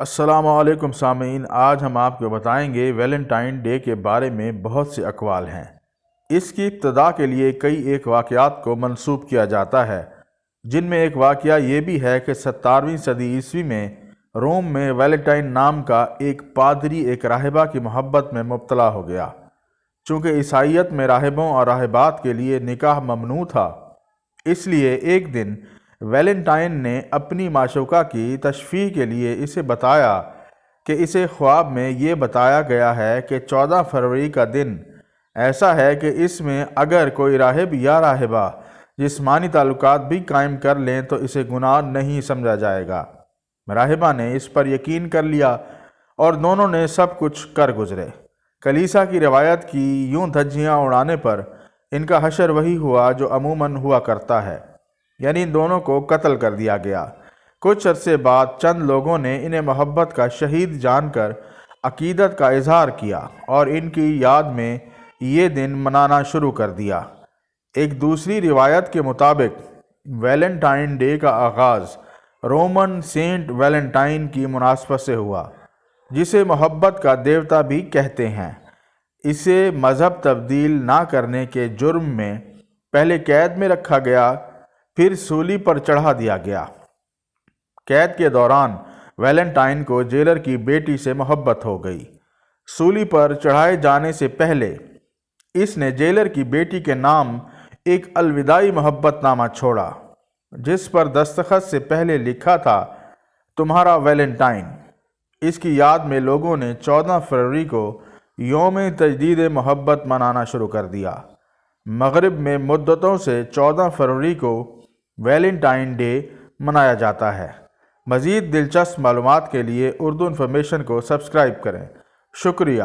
السلام علیکم سامعین، آج ہم آپ کو بتائیں گے ویلنٹائن ڈے کے بارے میں بہت سے اقوال ہیں۔ اس کی ابتدا کے لیے کئی ایک واقعات کو منسوب کیا جاتا ہے، جن میں ایک واقعہ یہ بھی ہے کہ 17ویں صدی عیسوی میں روم میں ویلنٹائن نام کا ایک پادری ایک راہبہ کی محبت میں مبتلا ہو گیا۔ چونکہ عیسائیت میں راہبوں اور راہبات کے لیے نکاح ممنوع تھا، اس لیے ایک دن ویلنٹائن نے اپنی معشوقہ کی تشفیع کے لیے اسے بتایا کہ اسے خواب میں یہ بتایا گیا ہے کہ 14 فروری کا دن ایسا ہے کہ اس میں اگر کوئی راہب یا راہبہ جسمانی تعلقات بھی قائم کر لیں تو اسے گناہ نہیں سمجھا جائے گا۔ راہبہ نے اس پر یقین کر لیا اور دونوں نے سب کچھ کر گزرے۔ کلیسا کی روایت کی یوں دھجیاں اڑانے پر ان کا حشر وہی ہوا جو عموماً ہوا کرتا ہے، یعنی ان دونوں کو قتل کر دیا گیا۔ کچھ عرصے بعد چند لوگوں نے انہیں محبت کا شہید جان کر عقیدت کا اظہار کیا اور ان کی یاد میں یہ دن منانا شروع کر دیا۔ ایک دوسری روایت کے مطابق ویلنٹائن ڈے کا آغاز رومن سینٹ ویلنٹائن کی مناسبت سے ہوا، جسے محبت کا دیوتا بھی کہتے ہیں۔ اسے مذہب تبدیل نہ کرنے کے جرم میں پہلے قید میں رکھا گیا، پھر سولی پر چڑھا دیا گیا۔ قید کے دوران ویلنٹائن کو جیلر کی بیٹی سے محبت ہو گئی۔ سولی پر چڑھائے جانے سے پہلے اس نے جیلر کی بیٹی کے نام ایک الوداعی محبت نامہ چھوڑا، جس پر دستخط سے پہلے لکھا تھا تمہارا ویلنٹائن۔ اس کی یاد میں لوگوں نے 14 فروری کو یوم تجدید محبت منانا شروع کر دیا۔ مغرب میں مدتوں سے 14 فروری کو ویلنٹائن ڈے منایا جاتا ہے۔ مزید دلچسپ معلومات کے لیے اردو انفارمیشن کو سبسکرائب کریں۔ شکریہ۔